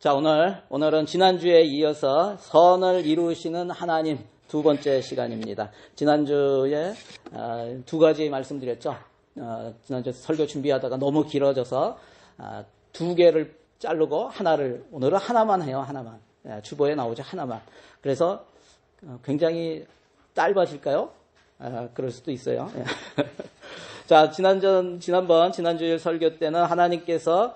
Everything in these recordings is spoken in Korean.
자, 오늘은 지난주에 이어서 선을 이루시는 하나님 두 번째 시간입니다. 지난주에 두 가지 말씀드렸죠. 지난주에 설교 준비하다가 너무 길어져서 두 개를 자르고 오늘은 하나만 해요. 하나만. 주보에 나오죠. 하나만. 그래서 굉장히 짧아질까요? 그럴 수도 있어요. 자, 지난주일 설교 때는 하나님께서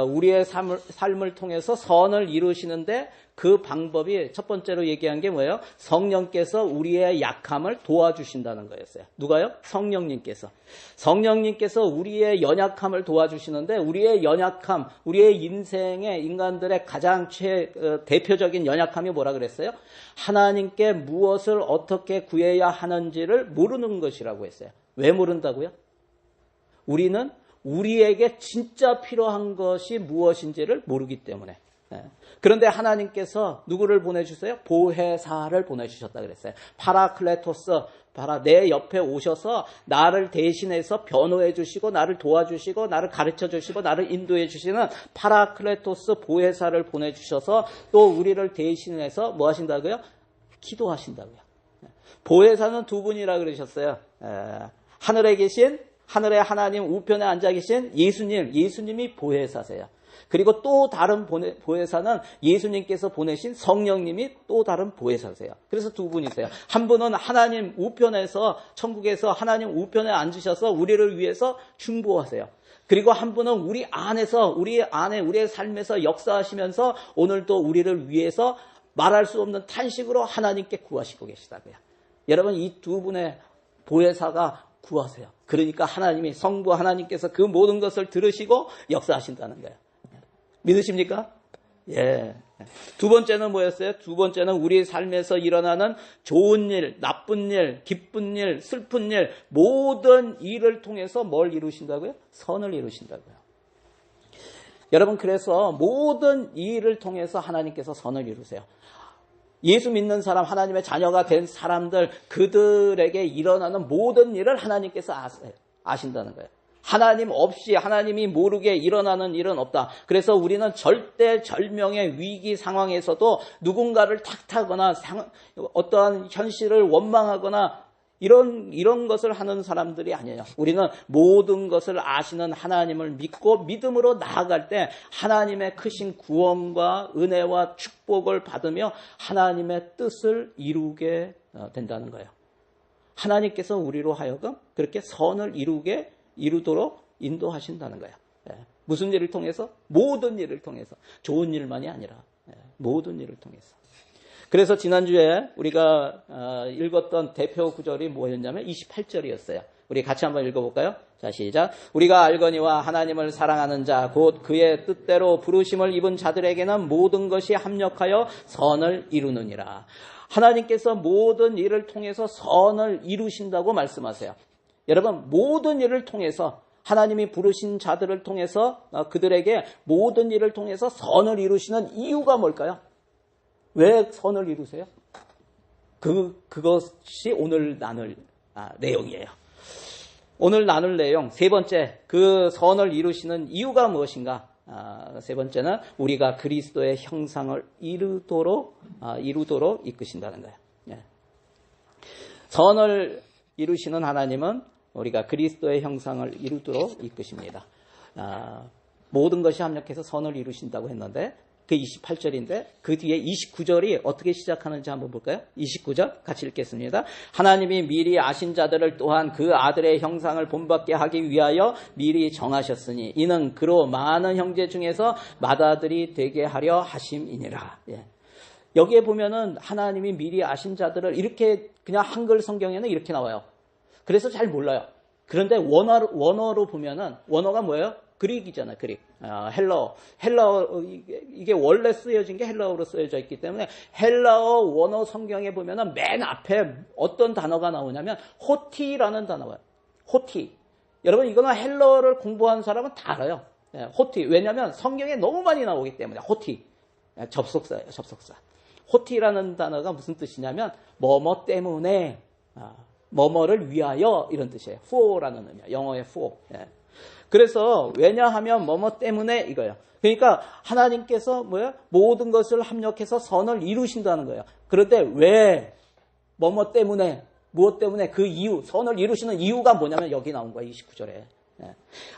우리의 삶을 통해서 선을 이루시는데 그 방법이 첫 번째로 얘기한 게 뭐예요? 성령께서 우리의 약함을 도와주신다는 거였어요. 누가요? 성령님께서 우리의 연약함을 도와주시는데 우리의 연약함, 우리의 인간들의 가장 대표적인 연약함이 뭐라 그랬어요? 하나님께 무엇을 어떻게 구해야 하는지를 모르는 것이라고 했어요. 왜 모른다고요? 우리는 우리에게 진짜 필요한 것이 무엇인지를 모르기 때문에. 그런데 하나님께서 누구를 보내주세요? 보혜사를 보내주셨다 그랬어요. 파라클레토스, 내 옆에 오셔서 나를 대신해서 변호해 주시고 나를 도와주시고 나를 가르쳐 주시고 나를 인도해 주시는 파라클레토스 보혜사를 보내주셔서 또 우리를 대신해서 뭐 하신다고요? 기도하신다고요. 보혜사는 두 분이라 그러셨어요. 하늘의 하나님 우편에 앉아 계신 예수님이 보혜사세요. 그리고 또 다른 보혜사는 예수님께서 보내신 성령님이 또 다른 보혜사세요. 그래서 두 분이세요. 한 분은 하나님 우편에서 천국에서 하나님 우편에 앉으셔서 우리를 위해서 중보하세요. 그리고 한 분은 우리의 삶에서 역사하시면서 오늘도 우리를 위해서 말할 수 없는 탄식으로 하나님께 구하시고 계시다고요. 여러분, 이 두 분의 보혜사가 구하세요. 그러니까 성부 하나님께서 그 모든 것을 들으시고 역사하신다는 거예요. 믿으십니까? 예. 두 번째는 뭐였어요? 두 번째는 우리 삶에서 일어나는 좋은 일, 나쁜 일, 기쁜 일, 슬픈 일, 모든 일을 통해서 뭘 이루신다고요? 선을 이루신다고요. 여러분, 그래서 모든 일을 통해서 하나님께서 선을 이루세요. 예수 믿는 사람, 하나님의 자녀가 된 사람들, 그들에게 일어나는 모든 일을 하나님께서 아신다는 거예요. 하나님 없이, 하나님이 모르게 일어나는 일은 없다. 그래서 우리는 절대절명의 위기 상황에서도 누군가를 탓하거나 어떠한 현실을 원망하거나 이런 것을 하는 사람들이 아니에요. 우리는 모든 것을 아시는 하나님을 믿고 믿음으로 나아갈 때 하나님의 크신 구원과 은혜와 축복을 받으며 하나님의 뜻을 이루게 된다는 거예요. 하나님께서 우리로 하여금 그렇게 선을 이루도록 인도하신다는 거예요. 무슨 일을 통해서? 모든 일을 통해서. 좋은 일만이 아니라 모든 일을 통해서. 그래서 지난주에 우리가 읽었던 대표 구절이 뭐였냐면 28절이었어요. 우리 같이 한번 읽어볼까요? 자, 시작. 우리가 알거니와 하나님을 사랑하는 자, 곧 그의 뜻대로 부르심을 입은 자들에게는 모든 것이 합력하여 선을 이루느니라. 하나님께서 모든 일을 통해서 선을 이루신다고 말씀하세요. 여러분, 모든 일을 통해서 하나님이 부르신 자들을 통해서 그들에게 모든 일을 통해서 선을 이루시는 이유가 뭘까요? 왜 선을 이루세요? 그것이 오늘 나눌 내용이에요. 오늘 나눌 내용 세 번째, 그 선을 이루시는 이유가 무엇인가? 세 번째는 우리가 그리스도의 형상을 이루도록 이끄신다는 거예요. 선을 이루시는 하나님은 우리가 그리스도의 형상을 이루도록 이끄십니다. 모든 것이 합력해서 선을 이루신다고 했는데 그 28절인데 그 뒤에 29절이 어떻게 시작하는지 한번 볼까요? 29절 같이 읽겠습니다. 하나님이 미리 아신 자들을 또한 그 아들의 형상을 본받게 하기 위하여 미리 정하셨으니 이는 그로 많은 형제 중에서 맏아들이 되게 하려 하심이니라. 여기에 보면은 하나님이 미리 아신 자들을 이렇게 그냥 한글 성경에는 이렇게 나와요. 그래서 잘 몰라요. 그런데 원어로 보면은 원어가 뭐예요? 그릭이잖아요. 그릭. 헬라어. 이게 원래 쓰여진 게 헬라어로 쓰여져 있기 때문에 헬라어 원어 성경에 보면은 맨 앞에 어떤 단어가 나오냐면 호티라는 단어가 호티. 여러분, 이거는 헬라어를 공부한 사람은 다 알아요. 호티. 왜냐하면 성경에 너무 많이 나오기 때문에 호티. 접속사예요. 접속사. 호티라는 단어가 무슨 뜻이냐면 뭐뭐 때문에 뭐뭐를 위하여 이런 뜻이에요. for라는 의미예요. 영어의 for. 그래서 왜냐하면 뭐뭐 때문에 이거예요. 그러니까 하나님께서 모든 것을 합력해서 선을 이루신다는 거예요. 그런데 왜 뭐뭐 때문에 무엇 때문에 그 이유 선을 이루시는 이유가 뭐냐면 여기 나온 거예요. 29절에.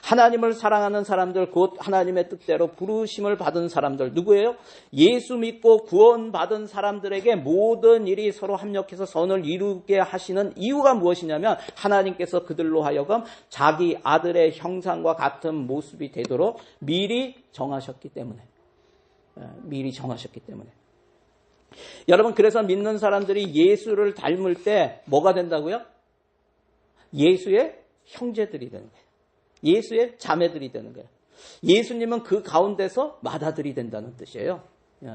하나님을 사랑하는 사람들 곧 하나님의 뜻대로 부르심을 받은 사람들 누구예요? 예수 믿고 구원받은 사람들에게 모든 일이 서로 합력해서 선을 이루게 하시는 이유가 무엇이냐면 하나님께서 그들로 하여금 자기 아들의 형상과 같은 모습이 되도록 미리 정하셨기 때문에. 여러분 그래서 믿는 사람들이 예수를 닮을 때 뭐가 된다고요? 예수의 형제들이 되는 거예요. 예수의 자매들이 되는 거예요. 예수님은 그 가운데서 맏아들이 된다는 뜻이에요.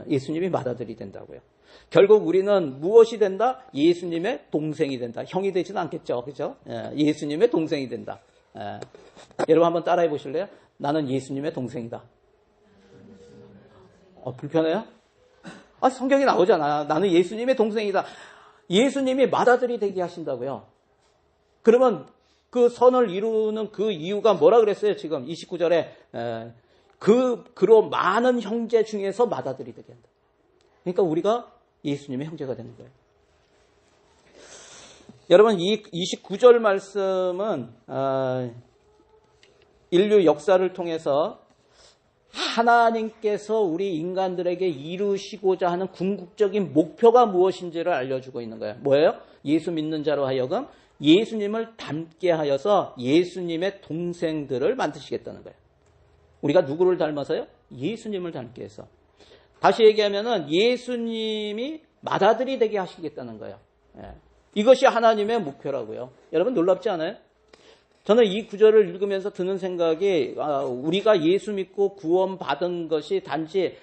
예수님이 맏아들이 된다고요. 결국 우리는 무엇이 된다? 예수님의 동생이 된다. 형이 되지는 않겠죠. 그죠? 예수님의 동생이 된다. 여러분 한번 따라해 보실래요? 나는 예수님의 동생이다. 불편해요? 성경에 나오잖아. 나는 예수님의 동생이다. 예수님이 맏아들이 되게 하신다고요. 그러면 그 선을 이루는 그 이유가 뭐라 그랬어요? 지금 29절에 그로 많은 형제 중에서 맏아들이 되게 한다. 그러니까 우리가 예수님의 형제가 되는 거예요. 여러분 이 29절 말씀은 인류 역사를 통해서 하나님께서 우리 인간들에게 이루시고자 하는 궁극적인 목표가 무엇인지를 알려주고 있는 거예요. 뭐예요? 예수 믿는 자로 하여금 예수님을 닮게 하여서 예수님의 동생들을 만드시겠다는 거예요. 우리가 누구를 닮아서요? 예수님을 닮게 해서. 다시 얘기하면은 예수님이 맏아들이 되게 하시겠다는 거예요. 이것이 하나님의 목표라고요. 여러분 놀랍지 않아요? 저는 이 구절을 읽으면서 드는 생각이 우리가 예수 믿고 구원받은 것이 단지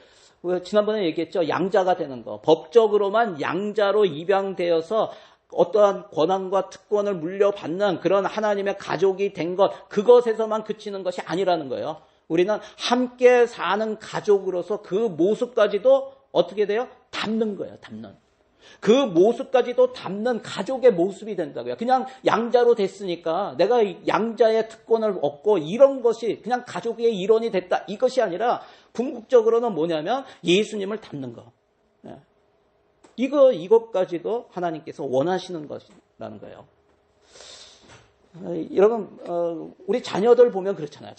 지난번에 얘기했죠. 양자가 되는 거. 법적으로만 양자로 입양되어서 어떠한 권한과 특권을 물려받는 그런 하나님의 가족이 된 것, 그것에서만 그치는 것이 아니라는 거예요. 우리는 함께 사는 가족으로서 그 모습까지도 어떻게 돼요? 담는 거예요. 담는. 그 모습까지도 담는 가족의 모습이 된다고요. 그냥 양자로 됐으니까 내가 양자의 특권을 얻고 이런 것이 그냥 가족의 일원이 됐다. 이것이 아니라 궁극적으로는 뭐냐면 예수님을 담는 거. 이것까지도 하나님께서 원하시는 것이라는 거예요. 여러분, 우리 자녀들 보면 그렇잖아요.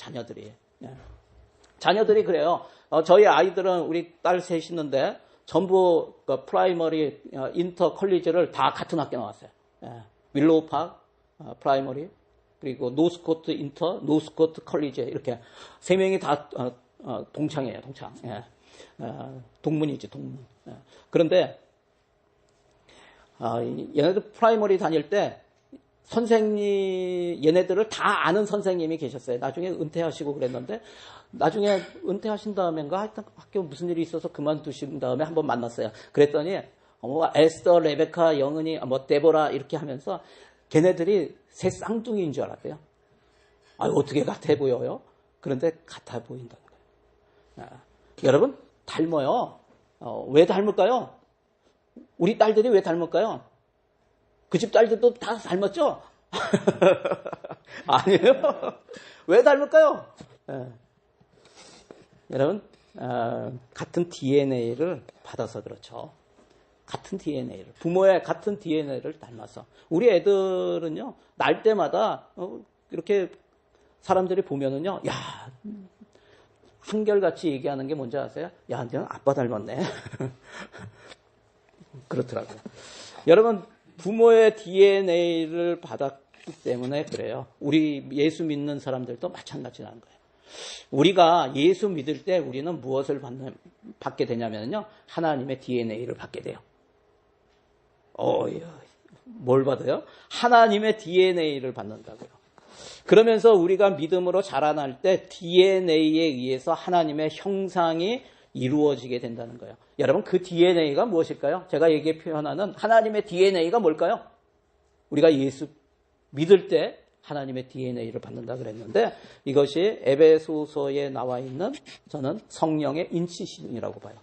자녀들이 그래요. 저희 아이들은 우리 딸 셋이 있는데 전부 프라이머리, 인터, 컬리지를 다 같은 학교 나왔어요. 윌로우 팍, 프라이머리, 그리고 노스코트 인터, 노스코트 컬리지 이렇게 세 명이 다 동창이에요. 동창. 동문이지, 동문. 그런데 얘네들 프라이머리 다닐 때 얘네들을 다 아는 선생님이 계셨어요. 나중에 은퇴하시고 그랬는데 나중에 은퇴하신 다음인가 하여튼 학교 무슨 일이 있어서 그만두신 다음에 한번 만났어요. 그랬더니 에스더, 레베카, 영은이, 데보라 이렇게 하면서 걔네들이 새 쌍둥이인 줄 알았대요. 어떻게 같아 보여요? 그런데 같아 보인다는 거예요. 여러분 닮아요. 왜 닮을까요? 우리 딸들이 왜 닮을까요? 그 집 딸들도 다 닮았죠? 아니에요. 왜 닮을까요? 여러분, 같은 DNA를 받아서 그렇죠. 같은 DNA를. 부모의 같은 DNA를 닮아서. 우리 애들은요, 날 때마다, 이렇게 사람들이 보면은요, 야, 한결같이 얘기하는 게 뭔지 아세요? 야, 너는 아빠 닮았네. 그렇더라고요. 여러분, 부모의 DNA를 받았기 때문에 그래요. 우리 예수 믿는 사람들도 마찬가지라는 거예요. 우리가 예수 믿을 때 우리는 무엇을 받게 되냐면요. 하나님의 DNA를 받게 돼요. 뭘 받아요? 하나님의 DNA를 받는다고요. 그러면서 우리가 믿음으로 자라날 때 DNA에 의해서 하나님의 형상이 이루어지게 된다는 거예요. 여러분 그 DNA가 무엇일까요? 제가 얘기해 표현하는 하나님의 DNA가 뭘까요? 우리가 예수 믿을 때 하나님의 DNA를 받는다 그랬는데 이것이 에베소서에 나와 있는 저는 성령의 인치심이라고 봐요.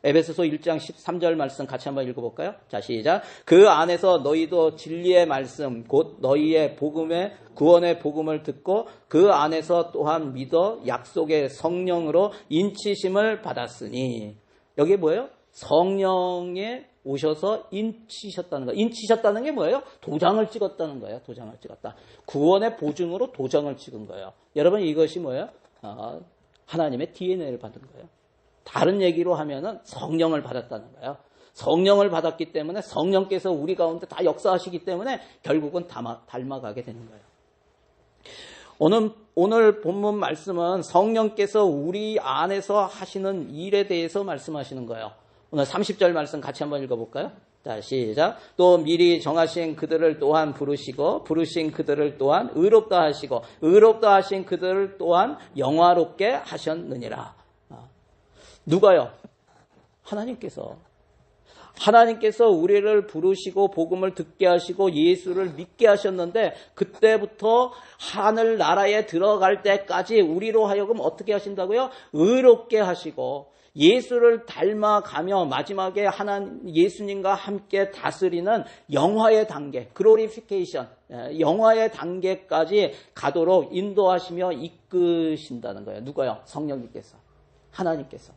에베소서 1장 13절 말씀 같이 한번 읽어볼까요? 자, 시작. 그 안에서 너희도 진리의 말씀 곧 너희의 복음의 구원의 복음을 듣고 그 안에서 또한 믿어 약속의 성령으로 인치심을 받았으니. 여기 뭐예요? 성령에 오셔서 인치셨다는 거예요. 인치셨다는 게 뭐예요? 도장을 찍었다는 거예요. 도장을 찍었다. 구원의 보증으로 도장을 찍은 거예요. 여러분, 이것이 뭐예요? 하나님의 DNA를 받은 거예요. 다른 얘기로 하면은 성령을 받았다는 거예요. 성령을 받았기 때문에 성령께서 우리 가운데 다 역사하시기 때문에 결국은 닮아가게 되는 거예요. 오늘 본문 말씀은 성령께서 우리 안에서 하시는 일에 대해서 말씀하시는 거예요. 오늘 30절 말씀 같이 한번 읽어볼까요? 자, 시작. 또 미리 정하신 그들을 또한 부르시고 부르신 그들을 또한 의롭다 하시고 의롭다 하신 그들을 또한 영화롭게 하셨느니라. 누가요? 하나님께서 우리를 부르시고 복음을 듣게 하시고 예수를 믿게 하셨는데 그때부터 하늘나라에 들어갈 때까지 우리로 하여금 어떻게 하신다고요? 의롭게 하시고 예수를 닮아가며 마지막에 예수님과 함께 다스리는 영화의 단계, 글로리피케이션, 영화의 단계까지 가도록 인도하시며 이끄신다는 거예요. 누가요? 성령님께서, 하나님께서.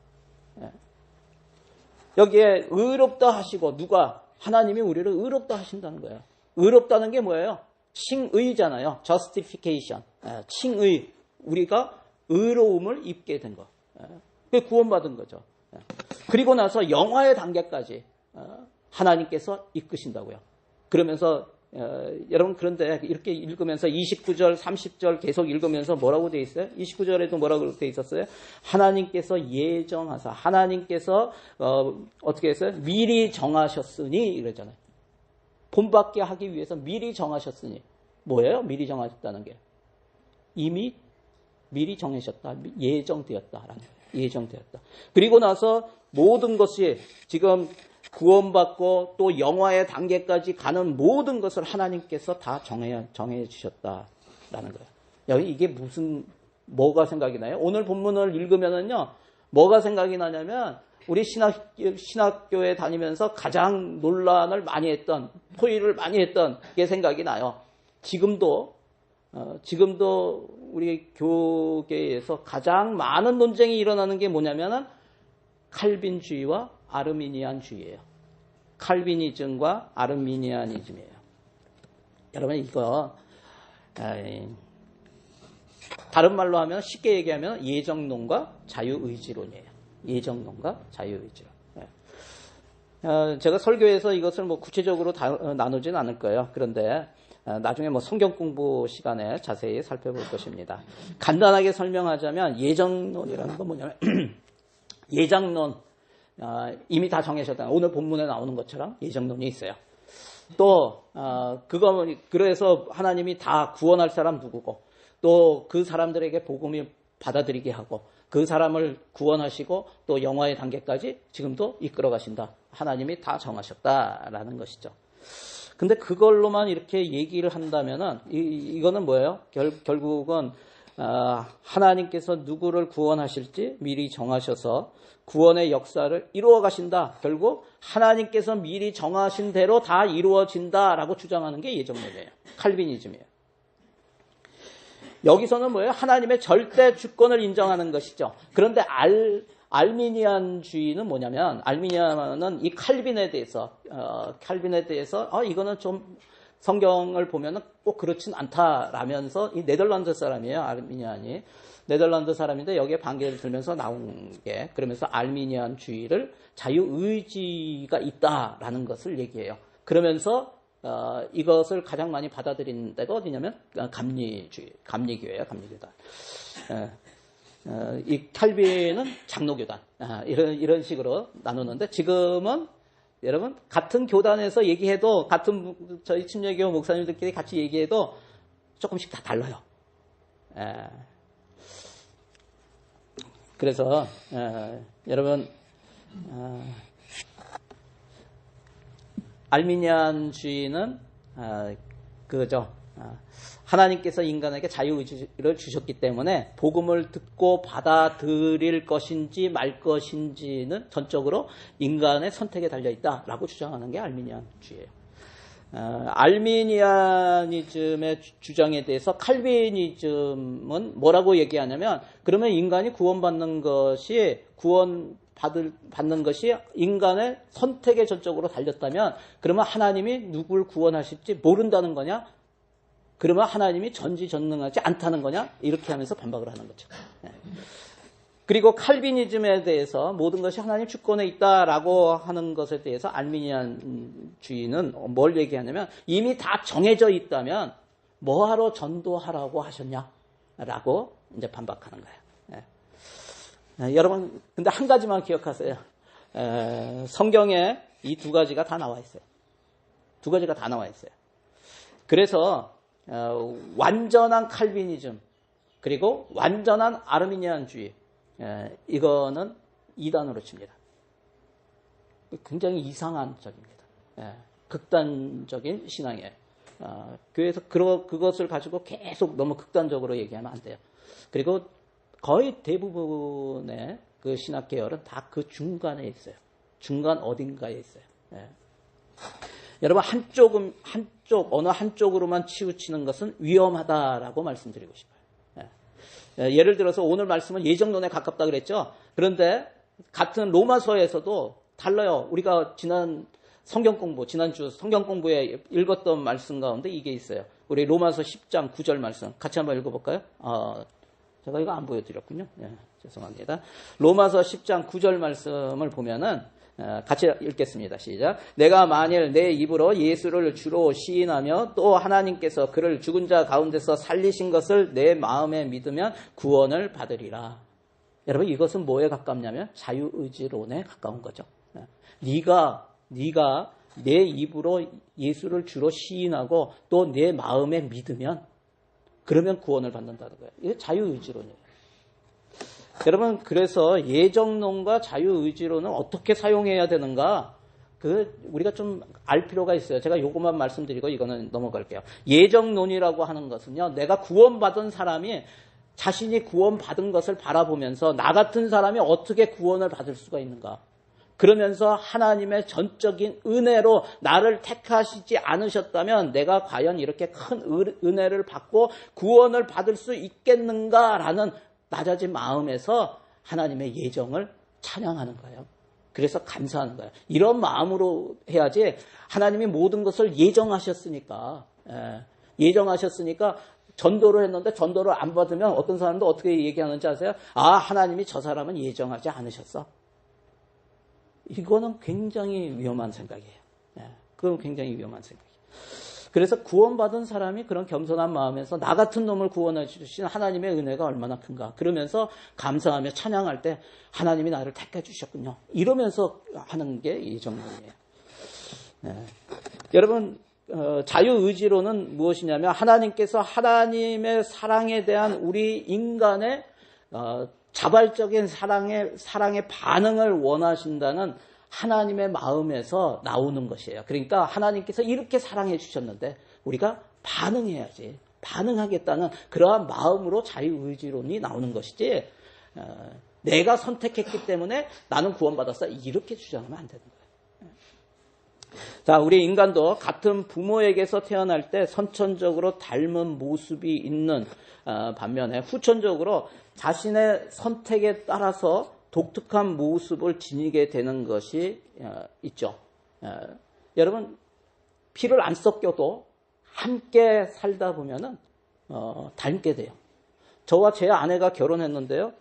여기에 의롭다 하시고 누가? 하나님이 우리를 의롭다 하신다는 거예요. 의롭다는 게 뭐예요? 칭의잖아요. justification. 칭의. 우리가 의로움을 입게 된 거. 그게 구원받은 거죠. 그리고 나서 영화의 단계까지 하나님께서 이끄신다고요. 그러면서 여러분 그런데 이렇게 읽으면서 29절, 30절 계속 읽으면서 뭐라고 돼 있어요? 29절에도 뭐라고 돼 있었어요? 하나님께서 예정하사, 하나님께서 어떻게 했어요? 미리 정하셨으니 이러잖아요. 본받게 하기 위해서 미리 정하셨으니. 뭐예요? 미리 정하셨다는 게. 이미 미리 정하셨다. 예정되었다라는 거예요. 예정되었다. 그리고 나서 모든 것이 지금 구원받고 또 영화의 단계까지 가는 모든 것을 하나님께서 다 정해 주셨다라는 거예요. 여기 이게 뭐가 생각이 나요? 오늘 본문을 읽으면은요, 뭐가 생각이 나냐면, 우리 신학교에 다니면서 가장 논란을 많이 했던, 토의를 많이 했던 게 생각이 나요. 지금도 우리 교계에서 가장 많은 논쟁이 일어나는 게 뭐냐면은 칼빈주의와 아르미니안주의예요. 칼비니즘과 아르미니아니즘이에요. 여러분 이거 다른 말로 하면 쉽게 얘기하면 예정론과 자유의지론이에요. 예정론과 자유의지론. 제가 설교에서 이것을 뭐 구체적으로 나누진 않을 거예요. 그런데 나중에 뭐 성경 공부 시간에 자세히 살펴볼 것입니다. 간단하게 설명하자면 예정론이라는 건 뭐냐면 예정론 이미 다 정해졌다. 오늘 본문에 나오는 것처럼 예정론이 있어요. 또 그래서 하나님이 다 구원할 사람 누구고 또 그 사람들에게 복음을 받아들이게 하고 그 사람을 구원하시고 또 영화의 단계까지 지금도 이끌어 가신다. 하나님이 다 정하셨다라는 것이죠. 근데 그걸로만 이렇게 얘기를 한다면은 이거는 뭐예요? 결국은 하나님께서 누구를 구원하실지 미리 정하셔서 구원의 역사를 이루어 가신다. 결국 하나님께서 미리 정하신 대로 다 이루어진다라고 주장하는 게 예정론이에요. 칼빈이즘이에요. 여기서는 뭐예요? 하나님의 절대 주권을 인정하는 것이죠. 그런데 알미니안주의는 뭐냐면 알미니안은 이 칼빈에 대해서 이거는 좀 성경을 보면은 꼭 그렇진 않다라면서 이 네덜란드 사람이에요. 알미니안이 네덜란드 사람인데 여기에 반기를 들면서 나온 게 그러면서 알미니안주의를 자유의지가 있다라는 것을 얘기해요. 그러면서 이것을 가장 많이 받아들이는 데가 어디냐면 감리교회예요. 감리교단. 이 칼빈은 장로교단. 이런 식으로 나누는데 지금은 여러분 같은 교단에서 얘기해도 같은 저희 침례교 목사님들끼리 같이 얘기해도 조금씩 다 달라요. 그래서 여러분 알미니안주의는 그거죠. 하나님께서 인간에게 자유의지를 주셨기 때문에 복음을 듣고 받아들일 것인지 말 것인지는 전적으로 인간의 선택에 달려있다라고 주장하는 게 알미니안주의예요. 알미니아니즘의 주장에 대해서 칼빈이즘은 뭐라고 얘기하냐면, 그러면 인간이 구원받는 것이 인간의 선택에 전적으로 달렸다면 그러면 하나님이 누굴 구원하실지 모른다는 거냐? 그러면 하나님이 전지전능하지 않다는 거냐? 이렇게 하면서 반박을 하는 거죠. 그리고 칼비니즘에 대해서 모든 것이 하나님 주권에 있다라고 하는 것에 대해서 알미니안주의는 뭘 얘기하냐면, 이미 다 정해져 있다면 뭐하러 전도하라고 하셨냐라고 이제 반박하는 거예요. 여러분, 근데 한 가지만 기억하세요. 성경에 이 두 가지가 다 나와 있어요. 두 가지가 다 나와 있어요. 그래서 완전한 칼비니즘 그리고 완전한 아르미니안주의, 이거는 이단으로 칩니다. 굉장히 이상한적입니다. 극단적인 신앙이에요. 교회에서 그것을 가지고 계속 너무 극단적으로 얘기하면 안 돼요. 그리고 거의 대부분의 그 신학 계열은 다 그 중간에 있어요. 중간 어딘가에 있어요. 여러분, 어느 한쪽으로만 치우치는 것은 위험하다라고 말씀드리고 싶어요. 예를 들어서 오늘 말씀은 예정론에 가깝다 그랬죠. 그런데 같은 로마서에서도 달라요. 우리가 지난주 성경 공부에 읽었던 말씀 가운데 이게 있어요. 우리 로마서 10장 9절 말씀 같이 한번 읽어볼까요? 제가 이거 안 보여드렸군요. 죄송합니다. 로마서 10장 9절 말씀을 보면은 같이 읽겠습니다. 시작. 내가 만일 내 입으로 예수를 주로 시인하며 또 하나님께서 그를 죽은 자 가운데서 살리신 것을 내 마음에 믿으면 구원을 받으리라. 여러분, 이것은 뭐에 가깝냐면 자유의지론에 가까운 거죠. 네가 내 입으로 예수를 주로 시인하고 또 내 마음에 믿으면 그러면 구원을 받는다는 거예요. 이게 자유의지론이에요. 여러분, 그래서 예정론과 자유의지론은 어떻게 사용해야 되는가? 우리가 좀 알 필요가 있어요. 제가 요것만 말씀드리고 이거는 넘어갈게요. 예정론이라고 하는 것은요, 내가 구원받은 사람이 자신이 구원받은 것을 바라보면서 나 같은 사람이 어떻게 구원을 받을 수가 있는가? 그러면서 하나님의 전적인 은혜로 나를 택하시지 않으셨다면 내가 과연 이렇게 큰 은혜를 받고 구원을 받을 수 있겠는가라는 낮아진 마음에서 하나님의 예정을 찬양하는 거예요. 그래서 감사하는 거예요. 이런 마음으로 해야지, 하나님이 모든 것을 예정하셨으니까 전도를 했는데 전도를 안 받으면 어떤 사람도 어떻게 얘기하는지 아세요? 하나님이 저 사람은 예정하지 않으셨어. 이거는 굉장히 위험한 생각이에요. 그건 굉장히 위험한 생각이에요. 그래서 구원받은 사람이 그런 겸손한 마음에서 나 같은 놈을 구원해 주신 하나님의 은혜가 얼마나 큰가. 그러면서 감사하며 찬양할 때 하나님이 나를 택해 주셨군요. 이러면서 하는 게 예정론이에요. 여러분, 자유의지론은 무엇이냐면 하나님께서 하나님의 사랑에 대한 우리 인간의 자발적인 사랑의 반응을 원하신다는 하나님의 마음에서 나오는 것이에요. 그러니까 하나님께서 이렇게 사랑해 주셨는데 우리가 반응해야지. 반응하겠다는 그러한 마음으로 자유의지론이 나오는 것이지, 내가 선택했기 때문에 나는 구원받았어, 이렇게 주장하면 안 되는 거예요. 자, 우리 인간도 같은 부모에게서 태어날 때 선천적으로 닮은 모습이 있는 반면에 후천적으로 자신의 선택에 따라서 독특한 모습을 지니게 되는 것이 있죠. 여러분, 피를 안 섞여도 함께 살다 보면은 닮게 돼요. 저와 제 아내가 결혼했는데요,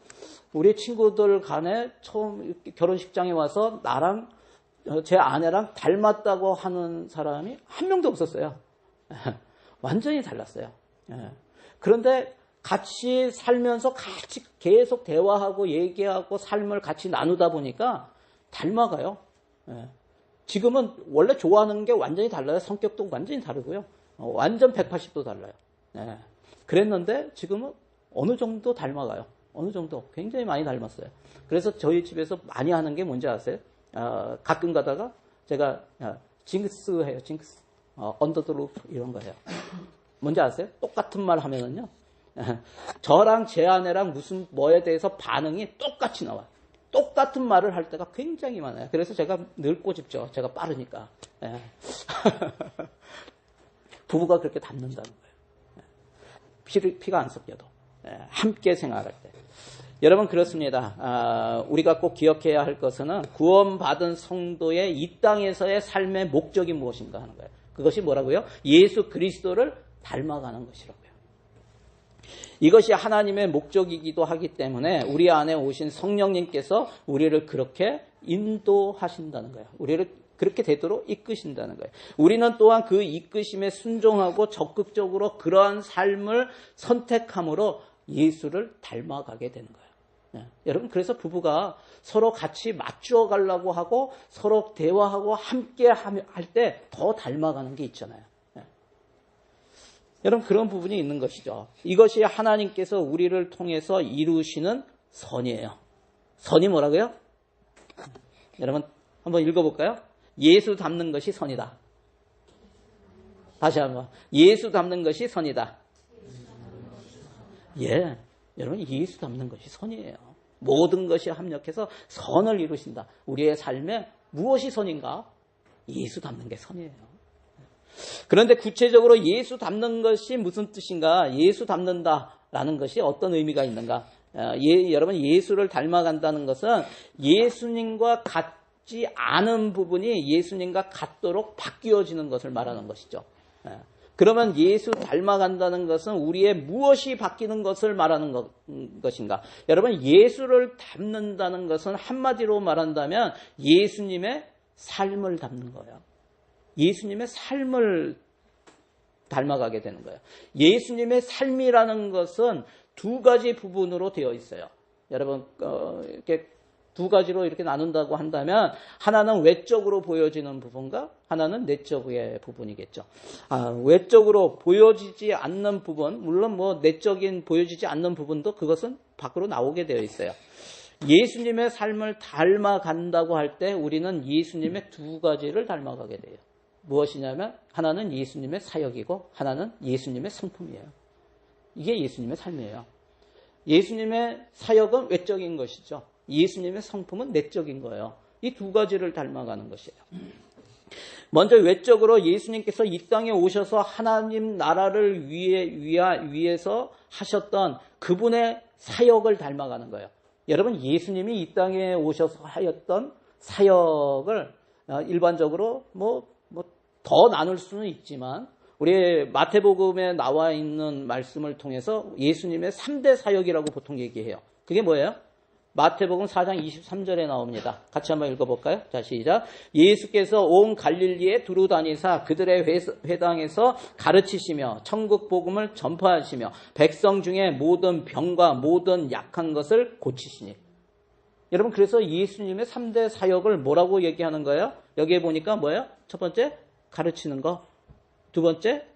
우리 친구들 간에 처음 결혼식장에 와서 나랑 제 아내랑 닮았다고 하는 사람이 한 명도 없었어요. 완전히 달랐어요. 그런데 같이 살면서 같이 계속 대화하고 얘기하고 삶을 같이 나누다 보니까 닮아가요. 지금은 원래 좋아하는 게 완전히 달라요. 성격도 완전히 다르고요. 완전 180도 달라요. 그랬는데 지금은 어느 정도 닮아가요. 어느 정도 굉장히 많이 닮았어요. 그래서 저희 집에서 많이 하는 게 뭔지 아세요? 가끔 가다가 제가 징크스 해요. 징크스. 언더 더 루프 이런 거 해요. 뭔지 아세요? 똑같은 말 하면은요. 저랑 제 아내랑 무슨 뭐에 대해서 반응이 똑같이 나와요. 똑같은 말을 할 때가 굉장히 많아요. 그래서 제가 늘 꼬집죠. 제가 빠르니까. 부부가 그렇게 닮는다는 거예요. 피가 안 섞여도. 함께 생활할 때. 여러분 그렇습니다. 우리가 꼭 기억해야 할 것은 구원받은 성도의 이 땅에서의 삶의 목적이 무엇인가 하는 거예요. 그것이 뭐라고요? 예수 그리스도를 닮아가는 것이라고요. 이것이 하나님의 목적이기도 하기 때문에 우리 안에 오신 성령님께서 우리를 그렇게 인도하신다는 거예요. 우리를 그렇게 되도록 이끄신다는 거예요. 우리는 또한 그 이끄심에 순종하고 적극적으로 그러한 삶을 선택함으로 예수를 닮아가게 되는 거예요. 여러분 그래서 부부가 서로 같이 맞추어 가려고 하고 서로 대화하고 함께 할 때 더 닮아가는 게 있잖아요. 여러분 그런 부분이 있는 것이죠. 이것이 하나님께서 우리를 통해서 이루시는 선이에요. 선이 뭐라고요? 여러분 한번 읽어볼까요? 예수 닮는 것이 선이다. 다시 한번. 예수 닮는 것이 선이다. 예, 여러분 예수 닮는 것이 선이에요. 모든 것이 합력해서 선을 이루신다. 우리의 삶에 무엇이 선인가? 예수 닮는 게 선이에요. 그런데 구체적으로 예수 닮는 것이 무슨 뜻인가? 예수 닮는다라는 것이 어떤 의미가 있는가? 여러분 예수를 닮아간다는 것은 예수님과 같지 않은 부분이 예수님과 같도록 바뀌어지는 것을 말하는 것이죠. 그러면 예수 닮아간다는 것은 우리의 무엇이 바뀌는 것을 말하는 것인가? 여러분 예수를 닮는다는 것은 한마디로 말한다면 예수님의 삶을 닮는 거예요. 예수님의 삶을 닮아가게 되는 거예요. 예수님의 삶이라는 것은 두 가지 부분으로 되어 있어요. 여러분 이렇게 두 가지로 이렇게 나눈다고 한다면 하나는 외적으로 보여지는 부분과 하나는 내적의 부분이겠죠. 외적으로 보여지지 않는 부분, 물론 뭐 내적인 보여지지 않는 부분도 그것은 밖으로 나오게 되어 있어요. 예수님의 삶을 닮아간다고 할 때 우리는 예수님의 두 가지를 닮아가게 돼요. 무엇이냐면 하나는 예수님의 사역이고 하나는 예수님의 성품이에요. 이게 예수님의 삶이에요. 예수님의 사역은 외적인 것이죠. 예수님의 성품은 내적인 거예요. 이 두 가지를 닮아가는 것이에요. 먼저 외적으로 예수님께서 이 땅에 오셔서 하나님 나라를 위해서 하셨던 그분의 사역을 닮아가는 거예요. 여러분 예수님이 이 땅에 오셔서 하였던 사역을 일반적으로 더 나눌 수는 있지만 우리 마태복음에 나와 있는 말씀을 통해서 예수님의 3대 사역이라고 보통 얘기해요. 그게 뭐예요? 마태복음 4장 23절에 나옵니다. 같이 한번 읽어볼까요? 자, 시작. 예수께서 온 갈릴리에 두루 다니사 그들의 회당에서 가르치시며 천국 복음을 전파하시며 백성 중에 모든 병과 모든 약한 것을 고치시니. 여러분 그래서 예수님의 3대 사역을 뭐라고 얘기하는 거예요? 여기에 보니까 뭐예요? 첫 번째 가르치는 거, 두 번째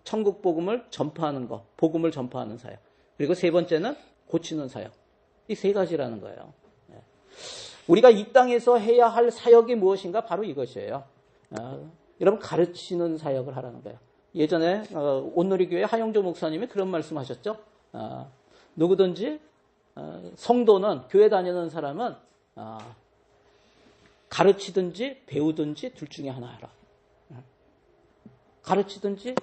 천국 복음을 전파하는 거, 복음을 전파하는 사역. 그리고 세 번째는 고치는 사역. 이 세 가지라는 거예요. 우리가 이 땅에서 해야 할 사역이 무엇인가? 바로 이것이에요. 여러분 가르치는 사역을 하라는 거예요. 예전에 온누리교회 하영조 목사님이 그런 말씀하셨죠. 누구든지 성도는 교회 다니는 사람은 가르치든지 배우든지 둘 중에 하나 하라. 가르치든지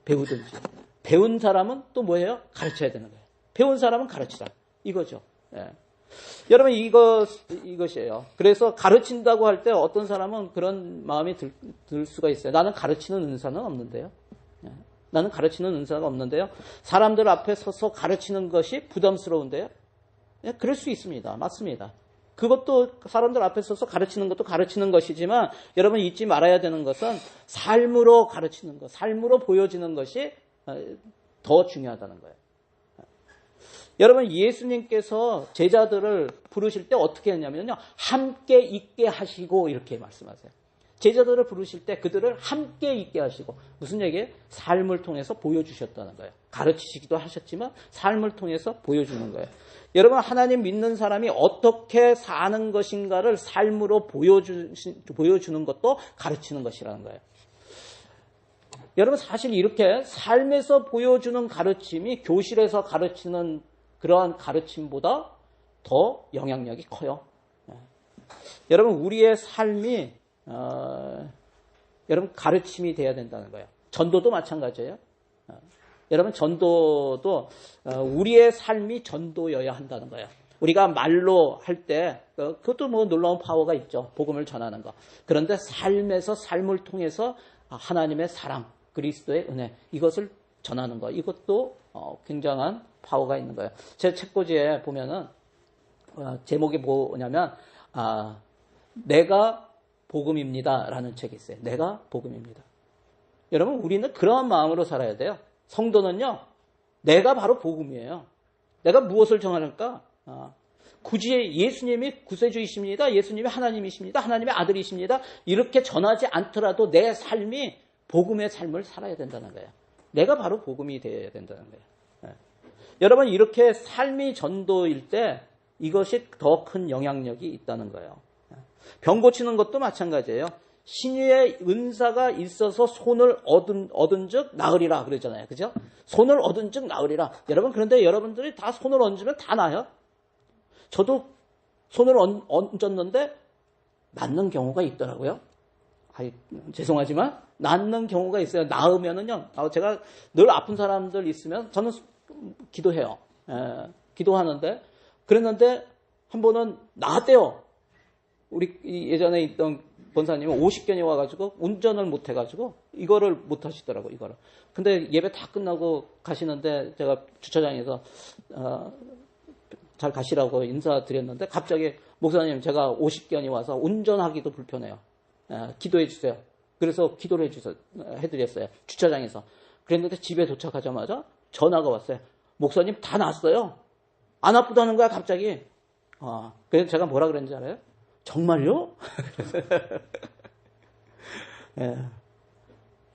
배우든지. 배운 사람은 또 뭐예요? 가르쳐야 되는 거예요. 배운 사람은 가르치라. 이거죠. 여러분 이것이에요. 그래서 가르친다고 할 때 어떤 사람은 그런 마음이 들 수가 있어요. 나는 가르치는 은사는 없는데요. 나는 가르치는 은사가 없는데요. 사람들 앞에 서서 가르치는 것이 부담스러운데요. 그럴 수 있습니다. 맞습니다. 그것도 사람들 앞에 서서 가르치는 것도 가르치는 것이지만 여러분 잊지 말아야 되는 것은 삶으로 가르치는 것, 삶으로 보여지는 것이 더 중요하다는 거예요. 여러분 예수님께서 제자들을 부르실 때 어떻게 했냐면요. 함께 있게 하시고 이렇게 말씀하세요. 제자들을 부르실 때 그들을 함께 있게 하시고 무슨 얘기예요? 삶을 통해서 보여주셨다는 거예요. 가르치시기도 하셨지만 삶을 통해서 보여주는 거예요. 여러분 하나님 믿는 사람이 어떻게 사는 것인가를 삶으로 보여주는 것도 가르치는 것이라는 거예요. 여러분 사실 이렇게 삶에서 보여주는 가르침이 교실에서 가르치는 그러한 가르침보다 더 영향력이 커요. 여러분 우리의 삶이 여러분 가르침이 돼야 된다는 거예요. 전도도 마찬가지예요. 여러분 전도도 우리의 삶이 전도여야 한다는 거예요. 우리가 말로 할 때 그것도 뭐 놀라운 파워가 있죠. 복음을 전하는 거. 그런데 삶에서 삶을 통해서 하나님의 사랑, 그리스도의 은혜 이것을 전하는 거. 이것도 굉장한 파워가 있는 거예요. 제 책꽂이에 보면은 제목이 뭐냐면 내가 복음입니다라는 책이 있어요. 내가 복음입니다. 여러분 우리는 그러한 마음으로 살아야 돼요. 성도는요. 내가 바로 복음이에요. 내가 무엇을 전할까? 굳이 예수님이 구세주이십니다. 예수님이 하나님이십니다. 하나님의 아들이십니다. 이렇게 전하지 않더라도 내 삶이 복음의 삶을 살아야 된다는 거예요. 내가 바로 복음이 되어야 된다는 거예요. 여러분 이렇게 삶이 전도일 때 이것이 더 큰 영향력이 있다는 거예요. 병 고치는 것도 마찬가지예요. 신유의 은사가 있어서 손을 얻은 즉 나으리라 그러잖아요. 그죠? 손을 얻은 즉 나으리라. 여러분 그런데 여러분들이 다 손을 얹으면 다 나요. 저도 손을 얹었는데 낫는 경우가 있더라고요. 죄송하지만 낫는 경우가 있어요. 나으면은요. 제가 늘 아픈 사람들 있으면 저는 기도해요. 기도하는데 그랬는데 한 번은 나았대요. 우리 예전에 있던 본사님은 50견이 와가지고 운전을 못 해가지고 이거를 못 하시더라고 이거를. 근데 예배 다 끝나고 가시는데 제가 주차장에서 잘 가시라고 인사드렸는데 갑자기 목사님 제가 50견이 와서 운전하기도 불편해요. 기도해 주세요. 그래서 기도를 해드렸어요. 주차장에서. 그랬는데 집에 도착하자마자 전화가 왔어요. 목사님 다 났어요. 안 아프다는 거야 갑자기. 그래서 제가 뭐라 그랬는지 알아요? 정말요? 예.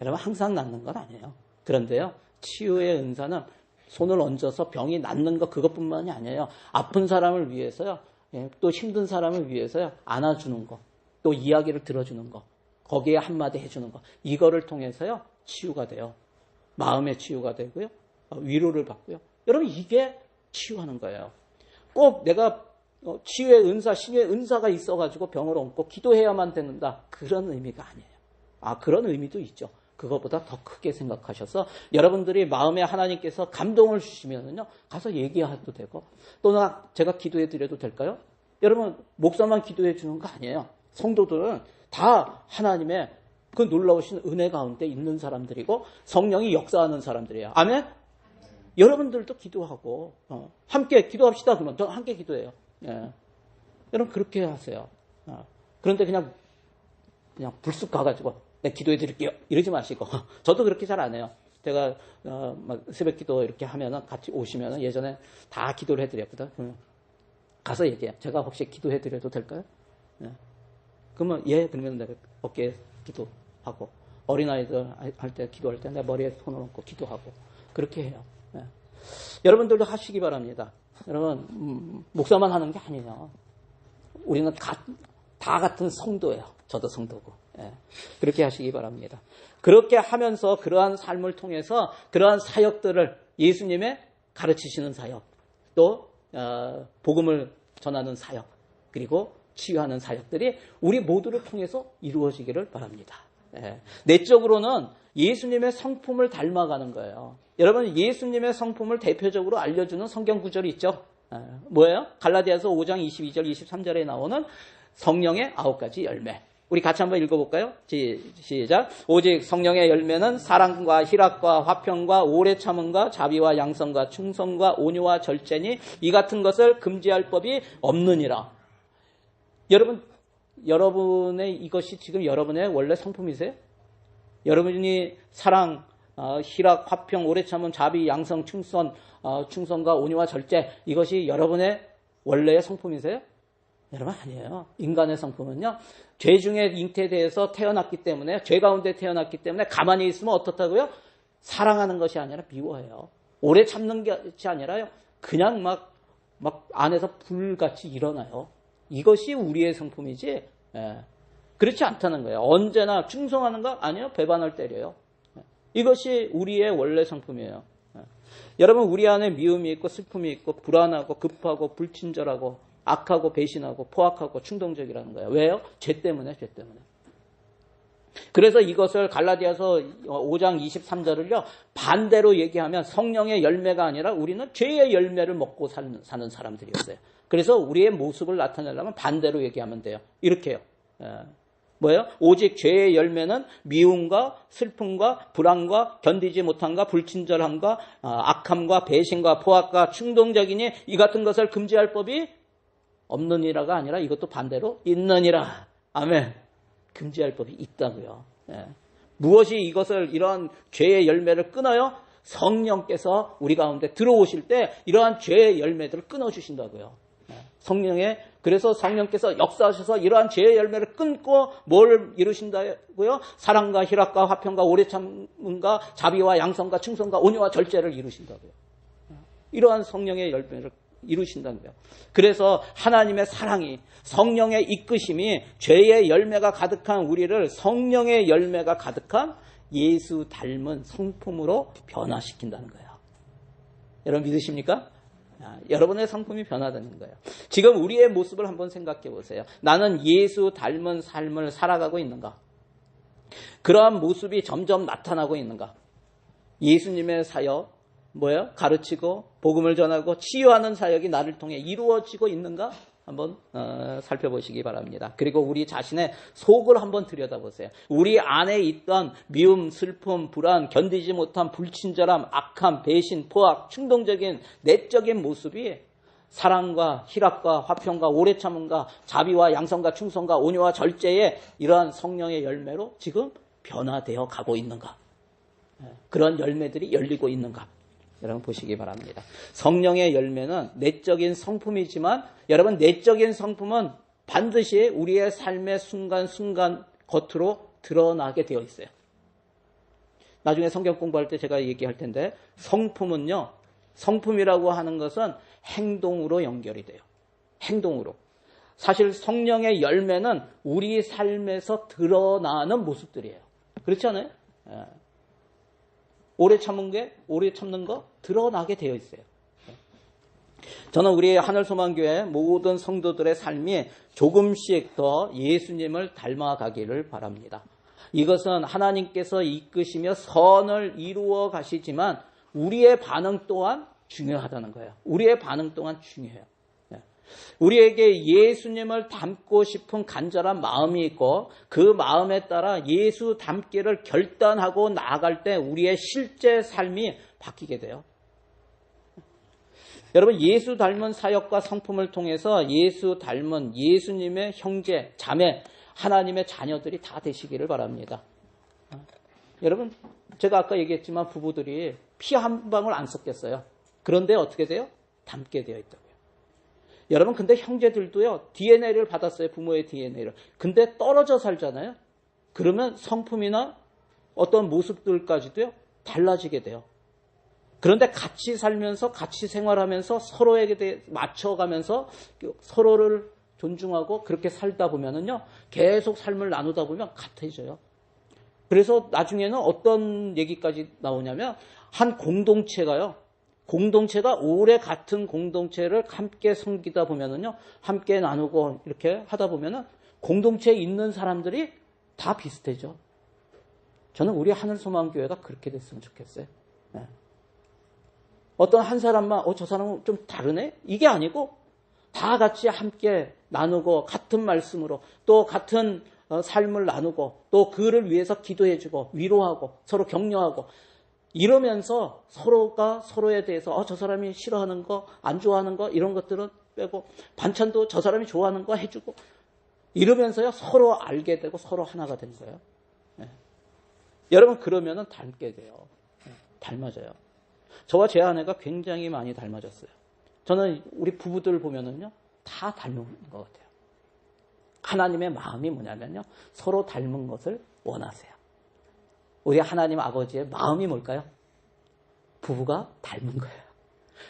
여러분 항상 낫는 건 아니에요. 그런데요. 치유의 은사는 손을 얹어서 병이 낫는 것 그것뿐만이 아니에요. 아픈 사람을 위해서요. 또 힘든 사람을 위해서요. 안아주는 거. 또 이야기를 들어주는 거. 거기에 한마디 해주는 거. 이거를 통해서요. 치유가 돼요. 마음의 치유가 되고요. 위로를 받고요. 여러분 이게 치유하는 거예요. 꼭 내가 치유의 은사, 신유의 은사가 있어가지고 병을 얹고 기도해야만 된다. 그런 의미가 아니에요. 그런 의미도 있죠. 그것보다 더 크게 생각하셔서 여러분들이 마음에 하나님께서 감동을 주시면은요, 가서 얘기해도 되고, 또는 제가 기도해 드려도 될까요? 여러분, 목사만 기도해 주는 거 아니에요. 성도들은 다 하나님의 그 놀라우신 은혜 가운데 있는 사람들이고, 성령이 역사하는 사람들이에요. 아멘? 여러분들도 기도하고, 함께 기도합시다. 그러면 저 함께 기도해요. 예. 여러분, 그렇게 하세요. 그런데 그냥 불쑥 가가지고, 네, 기도해 드릴게요. 이러지 마시고. 저도 그렇게 잘 안 해요. 제가, 막 새벽 기도 이렇게 하면은 같이 오시면은 예전에 다 기도를 해 드렸거든. 가서 얘기해요. 제가 혹시 기도해 드려도 될까요? 예. 그러면, 예, 그러면 내가 어깨에 기도하고, 어린아이들 할 때 기도할 때 내 머리에 손을 얹고 기도하고, 그렇게 해요. 예. 여러분들도 하시기 바랍니다. 여러분, 목사만 하는 게 아니에요. 우리는 다 같은 성도예요. 저도 성도고. 예. 그렇게 하시기 바랍니다. 그렇게 하면서 그러한 삶을 통해서 그러한 사역들을 예수님의 가르치시는 사역, 또 복음을 전하는 사역, 그리고 치유하는 사역들이 우리 모두를 통해서 이루어지기를 바랍니다. 예. 내적으로는 예수님의 성품을 닮아가는 거예요. 여러분, 예수님의 성품을 대표적으로 알려주는 성경 구절이 있죠. 뭐예요? 갈라디아서 5장 22절 23절에 나오는 성령의 9가지 열매. 우리 같이 한번 읽어볼까요? 시작. 오직 성령의 열매는 사랑과 희락과 화평과 오래 참음과 자비와 양성과 충성과 온유와 절제니 이 같은 것을 금지할 법이 없느니라. 여러분의 이것이 지금 여러분의 원래 성품이세요? 여러분이 사랑, 희락, 화평, 오래 참음, 자비, 양성, 충성과 온유와 절제, 이것이 여러분의 원래의 성품이세요? 여러분 아니에요. 인간의 성품은요, 죄 중에 잉태되어서 태어났기 때문에, 죄 가운데 태어났기 때문에 가만히 있으면 어떻다고요? 사랑하는 것이 아니라 미워해요. 오래 참는 것이 아니라요, 그냥 막 안에서 불같이 일어나요. 이것이 우리의 성품이지, 그렇지 않다는 거예요. 언제나 충성하는 거 아니에요. 배반을 때려요. 이것이 우리의 원래 성품이에요. 여러분, 우리 안에 미움이 있고 슬픔이 있고 불안하고 급하고 불친절하고 악하고 배신하고 포악하고 충동적이라는 거예요. 왜요? 죄 때문에. 그래서 이것을 갈라디아서 5장 23절을요, 반대로 얘기하면 성령의 열매가 아니라 우리는 죄의 열매를 먹고 사는 사람들이었어요. 그래서 우리의 모습을 나타내려면 반대로 얘기하면 돼요. 이렇게요. 뭐예요? 오직 죄의 열매는 미움과 슬픔과 불안과 견디지 못함과 불친절함과 악함과 배신과 포악과 충동적이니 이 같은 것을 금지할 법이 없느니라가 아니라 이것도 반대로 있느니라. 아멘. 금지할 법이 있다고요. 무엇이 이러한 죄의 열매를 끊어요? 성령께서 우리 가운데 들어오실 때 이러한 죄의 열매들을 끊어주신다고요. 그래서 성령께서 역사하셔서 이러한 죄의 열매를 끊고 뭘 이루신다고요? 사랑과 희락과 화평과 오래 참음과 자비와 양성과 충성과 온유와 절제를 이루신다고요. 이러한 성령의 열매를 이루신다는 거예요. 그래서 하나님의 사랑이, 성령의 이끄심이 죄의 열매가 가득한 우리를 성령의 열매가 가득한 예수 닮은 성품으로 변화시킨다는 거예요. 여러분 믿으십니까? 여러분의 성품이 변화되는 거예요. 지금 우리의 모습을 한번 생각해 보세요. 나는 예수 닮은 삶을 살아가고 있는가? 그러한 모습이 점점 나타나고 있는가? 예수님의 사역, 뭐예요? 가르치고 복음을 전하고 치유하는 사역이 나를 통해 이루어지고 있는가? 한번 살펴보시기 바랍니다. 그리고 우리 자신의 속을 한번 들여다보세요. 우리 안에 있던 미움, 슬픔, 불안, 견디지 못한 불친절함, 악함, 배신, 포악, 충동적인 내적인 모습이 사랑과 희락과 화평과 오래 참음과 자비와 양성과 충성과 온유와 절제의 이러한 성령의 열매로 지금 변화되어 가고 있는가? 그런 열매들이 열리고 있는가? 여러분 보시기 바랍니다. 성령의 열매는 내적인 성품이지만 여러분 내적인 성품은 반드시 우리의 삶의 순간순간 겉으로 드러나게 되어 있어요. 나중에 성경 공부할 때 제가 얘기할 텐데 성품은요. 성품이라고 하는 것은 행동으로 연결이 돼요. 행동으로. 사실 성령의 열매는 우리 삶에서 드러나는 모습들이에요. 그렇지 않아요? 오래 참는 거 드러나게 되어 있어요. 저는 우리 하늘소망교회 모든 성도들의 삶이 조금씩 더 예수님을 닮아가기를 바랍니다. 이것은 하나님께서 이끄시며 선을 이루어 가시지만 우리의 반응 또한 중요하다는 거예요. 우리의 반응 또한 중요해요. 우리에게 예수님을 닮고 싶은 간절한 마음이 있고 그 마음에 따라 예수 닮기를 결단하고 나아갈 때 우리의 실제 삶이 바뀌게 돼요. 여러분 예수 닮은 사역과 성품을 통해서 예수 닮은 예수님의 형제, 자매, 하나님의 자녀들이 다 되시기를 바랍니다. 여러분 제가 아까 얘기했지만 부부들이 피 한 방울 안 섞였어요. 그런데 어떻게 돼요? 닮게 되어 있다고요. 여러분 근데 형제들도요 DNA를 받았어요. 부모의 DNA를. 근데 떨어져 살잖아요. 그러면 성품이나 어떤 모습들까지도요 달라지게 돼요. 그런데 같이 살면서 같이 생활하면서 서로에게 맞춰가면서 서로를 존중하고 그렇게 살다 보면은요 계속 삶을 나누다 보면 같아져요. 그래서 나중에는 어떤 얘기까지 나오냐면 한 공동체가 오래 같은 공동체를 함께 섬기다 보면은요, 함께 나누고 이렇게 하다 보면은 공동체에 있는 사람들이 다 비슷해져. 저는 우리 하늘소망교회가 그렇게 됐으면 좋겠어요. 네. 어떤 한 사람만, 저 사람은 좀 다르네? 이게 아니고 다 같이 함께 나누고 같은 말씀으로 또 같은 삶을 나누고 또 그를 위해서 기도해주고 위로하고 서로 격려하고 이러면서 서로가 서로에 대해서 저 사람이 싫어하는 거, 안 좋아하는 거 이런 것들은 빼고 반찬도 저 사람이 좋아하는 거 해주고 이러면서요 서로 알게 되고 서로 하나가 되는 거예요. 네. 여러분 그러면은 닮게 돼요. 네. 닮아져요. 저와 제 아내가 굉장히 많이 닮아졌어요. 저는 우리 부부들 보면은요 다 닮은 것 같아요. 하나님의 마음이 뭐냐면요 서로 닮은 것을 원하세요. 우리 하나님 아버지의 마음이 뭘까요? 부부가 닮은 거예요.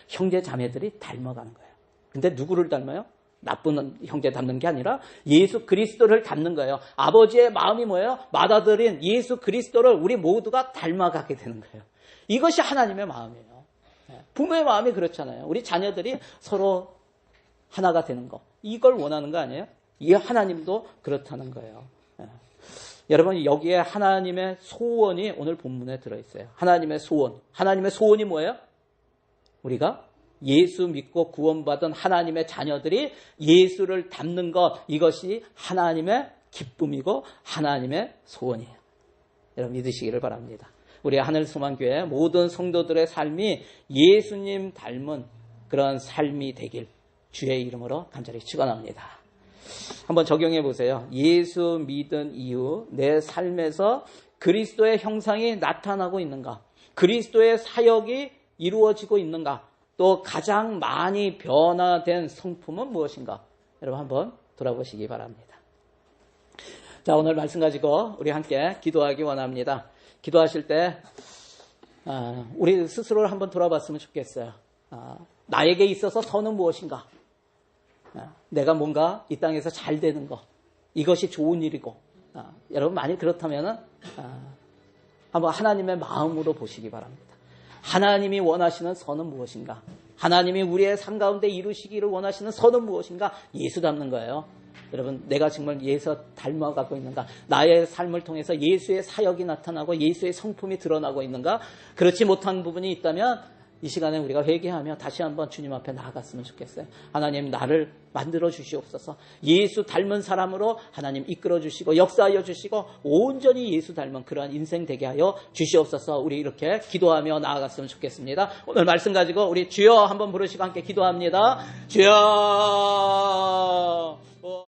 형제 자매들이 닮아가는 거예요. 근데 누구를 닮아요? 나쁜 형제 닮는 게 아니라 예수 그리스도를 닮는 거예요. 아버지의 마음이 뭐예요? 맏아들인 예수 그리스도를 우리 모두가 닮아가게 되는 거예요. 이것이 하나님의 마음이에요. 부모의 마음이 그렇잖아요. 우리 자녀들이 서로 하나가 되는 거. 이걸 원하는 거 아니에요? 이 하나님도 그렇다는 거예요. 여러분, 여기에 하나님의 소원이 오늘 본문에 들어있어요. 하나님의 소원. 하나님의 소원이 뭐예요? 우리가 예수 믿고 구원받은 하나님의 자녀들이 예수를 닮는 것, 이것이 하나님의 기쁨이고 하나님의 소원이에요. 여러분 믿으시기를 바랍니다. 우리 하늘소망교회 모든 성도들의 삶이 예수님 닮은 그런 삶이 되길 주의 이름으로 간절히 축원합니다. 한번 적용해 보세요. 예수 믿은 이후 내 삶에서 그리스도의 형상이 나타나고 있는가? 그리스도의 사역이 이루어지고 있는가? 또 가장 많이 변화된 성품은 무엇인가? 여러분 한번 돌아보시기 바랍니다. 자, 오늘 말씀 가지고 우리 함께 기도하기 원합니다. 기도하실 때 우리 스스로를 한번 돌아봤으면 좋겠어요. 나에게 있어서 선은 무엇인가? 내가 뭔가 이 땅에서 잘 되는 거, 이것이 좋은 일이고, 여러분 만약 그렇다면 한번 하나님의 마음으로 보시기 바랍니다. 하나님이 원하시는 선은 무엇인가? 하나님이 우리의 삶 가운데 이루시기를 원하시는 선은 무엇인가? 예수 닮는 거예요. 여러분, 내가 정말 예수 닮아가고 있는가? 나의 삶을 통해서 예수의 사역이 나타나고 예수의 성품이 드러나고 있는가? 그렇지 못한 부분이 있다면 이 시간에 우리가 회개하며 다시 한번 주님 앞에 나아갔으면 좋겠어요. 하나님, 나를 만들어 주시옵소서. 예수 닮은 사람으로 하나님 이끌어 주시고 역사하여 주시고 온전히 예수 닮은 그러한 인생 되게 하여 주시옵소서. 우리 이렇게 기도하며 나아갔으면 좋겠습니다. 오늘 말씀 가지고 우리 주여 한번 부르시고 함께 기도합니다. 주여.